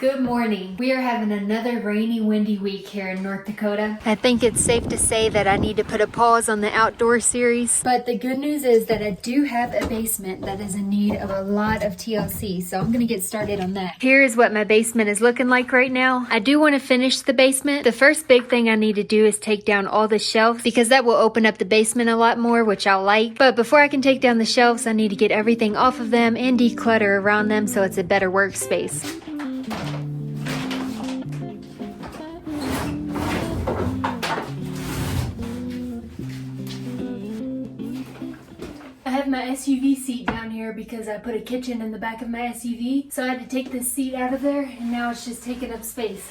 Good morning. We are having another rainy, windy week here in North Dakota. I think it's safe to say that I need to put a pause on the outdoor series. But the good news is that I do have a basement that is in need of a lot of TLC, so I'm gonna get started on that. Here is what my basement is looking like right now. I do want to finish the basement. The first big thing I need to do is take down all the shelves because that will open up the basement a lot more, which I'll like. But before I can take down the shelves, I need to get everything off of them and declutter around them so it's a better workspace. I have my SUV seat down here because I put a kitchen in the back of my SUV. So I had to take this seat out of there and now it's just taking up space.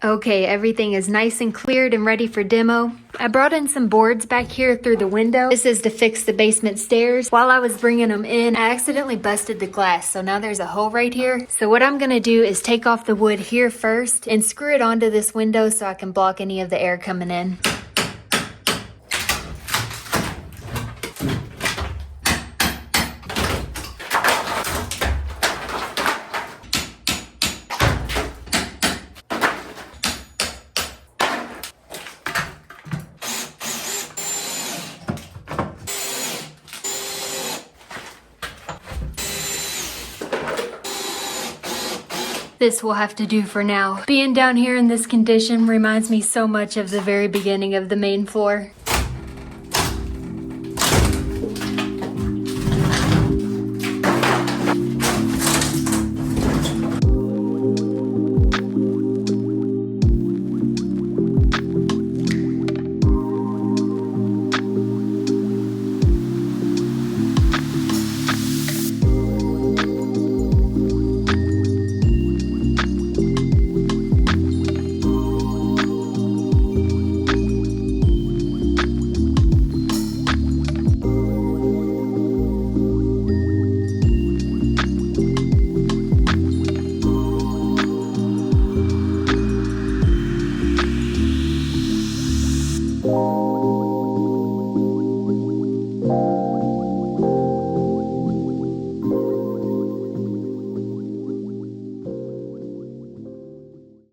Okay, everything is nice and cleared and ready for demo. I brought in some boards back here through the window. This is to fix the basement stairs. While I was bringing them in, I accidentally busted the glass, so now there's a hole right here. So what I'm gonna do is take off the wood here first and screw it onto this window so I can block any of the air coming in. This will have to do for now. Being down here in this condition reminds me so much of the very beginning of the main floor.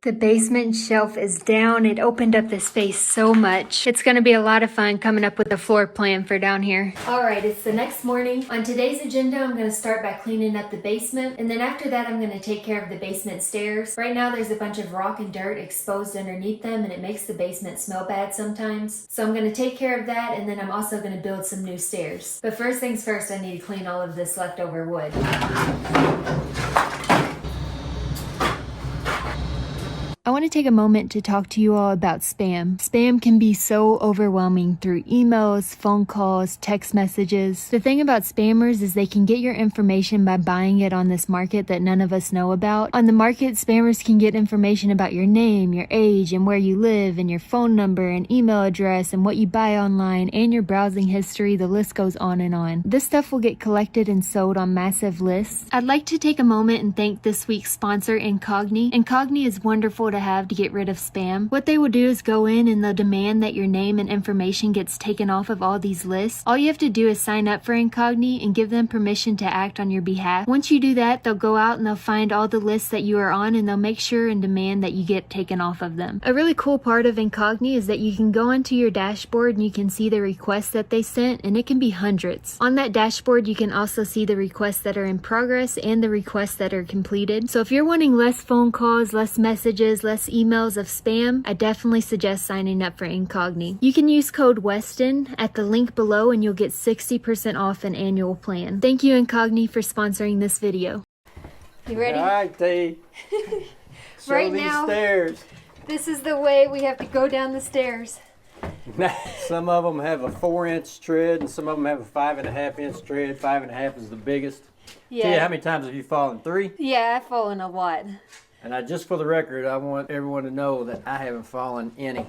The basement shelf is down. It opened up the space so much. It's gonna be a lot of fun coming up with a floor plan for down here. All right, it's the next morning. On today's agenda, I'm gonna start by cleaning up the basement. And then after that, I'm gonna take care of the basement stairs. Right now, there's a bunch of rock and dirt exposed underneath them and it makes the basement smell bad sometimes. So I'm gonna take care of that and then I'm also gonna build some new stairs. But first things first, I need to clean all of this leftover wood. I want to take a moment to talk to you all about spam. Spam can be so overwhelming through emails, phone calls, text messages. The thing about spammers is they can get your information by buying it on this market that none of us know about. On the market, spammers can get information about your name, your age, and where you live, and your phone number, and email address, and what you buy online, and your browsing history. The list goes on and on. This stuff will get collected and sold on massive lists. I'd like to take a moment and thank this week's sponsor, Incogni. Incogni is wonderful to have to get rid of spam. What they will do is go in and they'll demand that your name and information gets taken off of all these lists. All you have to do is sign up for Incogni and give them permission to act on your behalf. Once you do that, they'll go out and they'll find all the lists that you are on and they'll make sure and demand that you get taken off of them. A really cool part of Incogni is that you can go onto your dashboard and you can see the requests that they sent, and it can be hundreds. On that dashboard, you can also see the requests that are in progress and the requests that are completed. So if you're wanting less phone calls, less messages, less emails of spam, I definitely suggest signing up for Incogni. You can use code Weston at the link below and you'll get 60% off an annual plan. Thank you Incogni for sponsoring this video. You ready? All right, T. Show Right these now, stairs. This is the way we have to go down the stairs. Some of them have a 4-inch tread and some of them have a 5.5-inch tread. 5.5 is the biggest. Yeah. Tia, how many times have you fallen? 3? Yeah, I've fallen a lot. And just for the record, I want everyone to know that I haven't fallen any.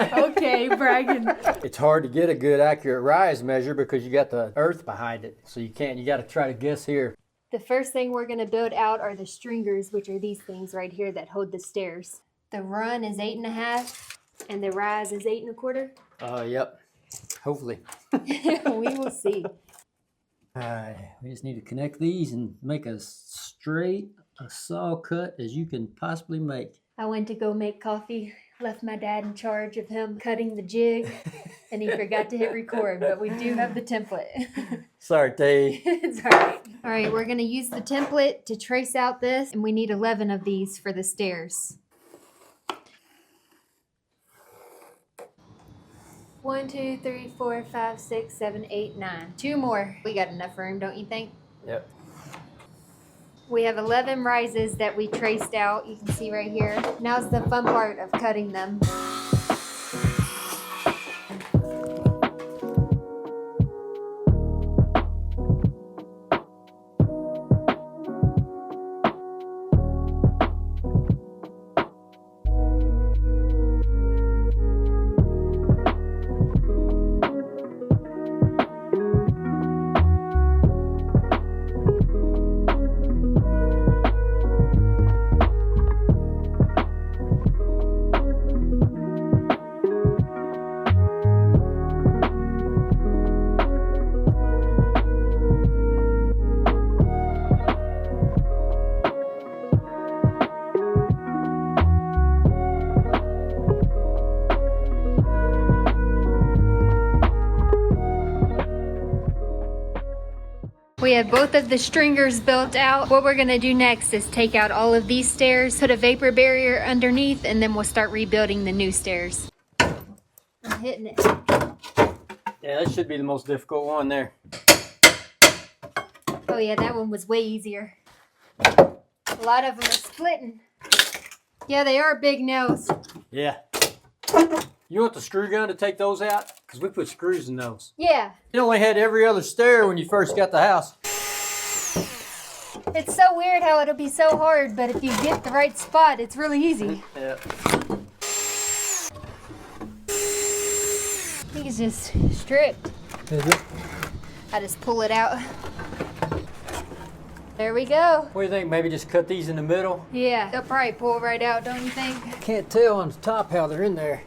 Okay, bragging. It's hard to get a good accurate rise measure because you got the earth behind it. So you got to try to guess here. The first thing we're going to build out are the stringers, which are these things right here that hold the stairs. The run is 8.5 and the rise is 8.25. Yep. Hopefully. We will see. Alright, we just need to connect these and make as straight a saw cut as you can possibly make. I went to go make coffee, left my dad in charge of him cutting the jig, and he forgot to hit record, but we do have the template. Sorry, Tay. It's alright. Alright, we're going to use the template to trace out this, and we need 11 of these for the stairs. 1, 2, 3, 4, 5, 6, 7, 8, 9. 2 more. We got enough room, don't you think? Yep. We have 11 rises that we traced out. You can see right here. Now's the fun part of cutting them. We have both of the stringers built out. What we're gonna do next is take out all of these stairs, put a vapor barrier underneath, and then we'll start rebuilding the new stairs. I'm hitting it. Yeah, that should be the most difficult one there. Oh yeah, that one was way easier. A lot of them are splitting. Yeah, they are big nails. Yeah. You want the screw gun to take those out? Because we put screws in those. Yeah. You only had every other stair when you first got the house. It's so weird how it'll be so hard, but if you get the right spot, it's really easy. Yeah. I think it's just stripped. Is it? I just pull it out. There we go. What do you think? Maybe just cut these in the middle? Yeah, they'll probably pull right out, don't you think? Can't tell on the top how they're in there.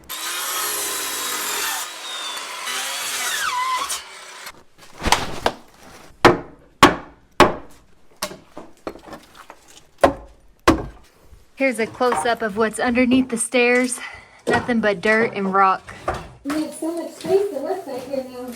Here's a close-up of what's underneath the stairs. Nothing but dirt and rock. We have so much space to work back here now.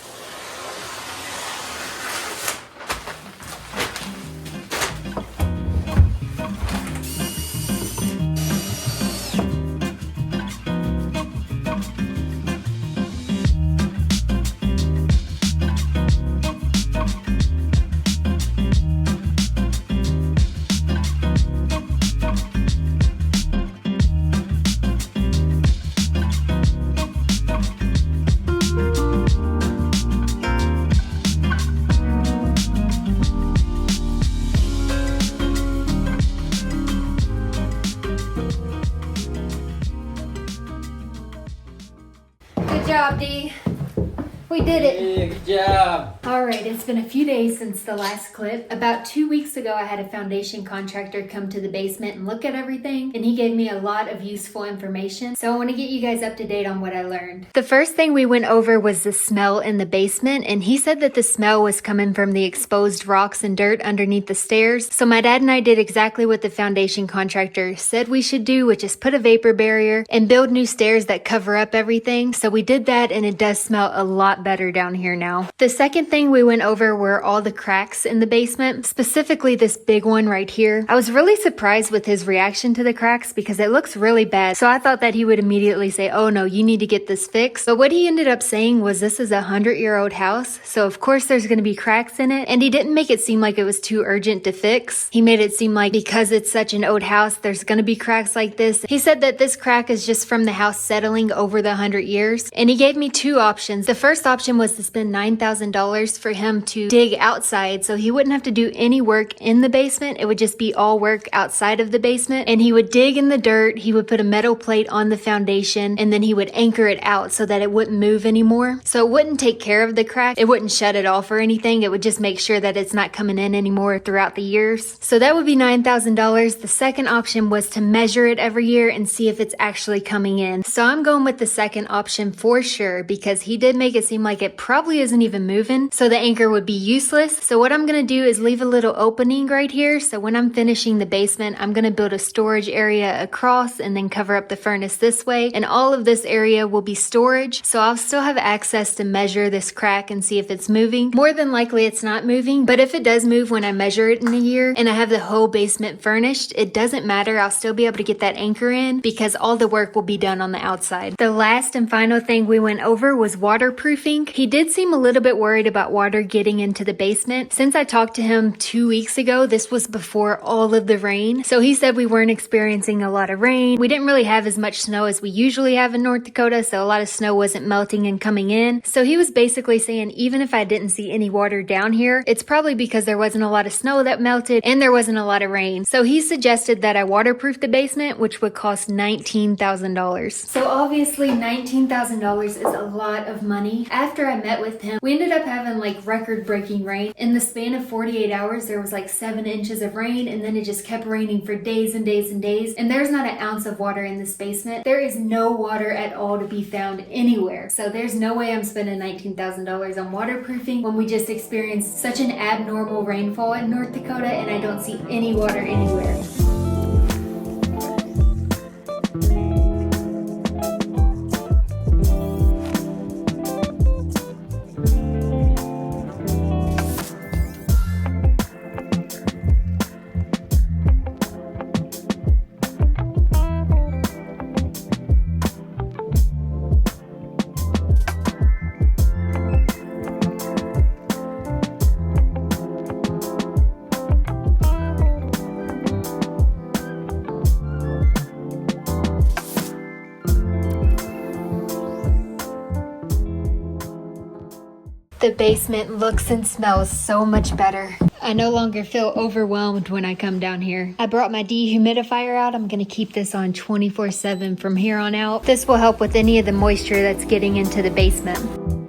Good job, Dee. We did it. Yeah, good job. Alright, it's been a few days since the last clip. About 2 weeks ago, I had a foundation contractor come to the basement and look at everything, and he gave me a lot of useful information. So I want to get you guys up to date on what I learned. The first thing we went over was the smell in the basement, and he said that the smell was coming from the exposed rocks and dirt underneath the stairs. So my dad and I did exactly what the foundation contractor said we should do, which is put a vapor barrier and build new stairs that cover up everything. So we did that, and it does smell a lot better down here now. The second thing we went over were all the cracks in the basement, specifically this big one right here. I was really surprised with his reaction to the cracks because it looks really bad. So I thought that he would immediately say, oh no, you need to get this fixed. But what he ended up saying was this is a 100-year-old house. So of course there's going to be cracks in it. And he didn't make it seem like it was too urgent to fix. He made it seem like because it's such an old house, there's going to be cracks like this. He said that this crack is just from the house settling over the 100 years. And he gave me two options. The first option was to spend $9,000 for him to dig outside so he wouldn't have to do any work in the basement. It would just be all work outside of the basement. And he would dig in the dirt, he would put a metal plate on the foundation, and then he would anchor it out so that it wouldn't move anymore. So it wouldn't take care of the crack. It wouldn't shut it off or anything. It would just make sure that it's not coming in anymore throughout the years. So that would be $9,000. The second option was to measure it every year and see if it's actually coming in. So I'm going with the second option for sure, because he did make it seem like it probably isn't even moving, so the anchor would be useless. So what I'm gonna do is leave a little opening right here, so when I'm finishing the basement, I'm gonna build a storage area across and then cover up the furnace this way, and all of this area will be storage, so I'll still have access to measure this crack and see if it's moving. More than likely it's not moving, but if it does move when I measure it in a year and I have the whole basement furnished, it doesn't matter. I'll still be able to get that anchor in because all the work will be done on the outside. The last and final thing we went over was waterproofing. He did seem a little bit worried about water getting into the basement. Since I talked to him 2 weeks ago, this was before all of the rain. So he said we weren't experiencing a lot of rain. We didn't really have as much snow as we usually have in North Dakota, so a lot of snow wasn't melting and coming in. So he was basically saying even if I didn't see any water down here, it's probably because there wasn't a lot of snow that melted and there wasn't a lot of rain. So he suggested that I waterproof the basement, which would cost $19,000. So obviously $19,000 is a lot of money. After I met with him, we ended up having like record-breaking rain. In the span of 48 hours, there was like 7 inches of rain, and then it just kept raining for days and days and days. And there's not an ounce of water in this basement. There is no water at all to be found anywhere. So there's no way I'm spending $19,000 on waterproofing when we just experienced such an abnormal rainfall in North Dakota and I don't see any water anywhere. The basement looks and smells so much better. I no longer feel overwhelmed when I come down here. I brought my dehumidifier out. I'm gonna keep this on 24/7 from here on out. This will help with any of the moisture that's getting into the basement.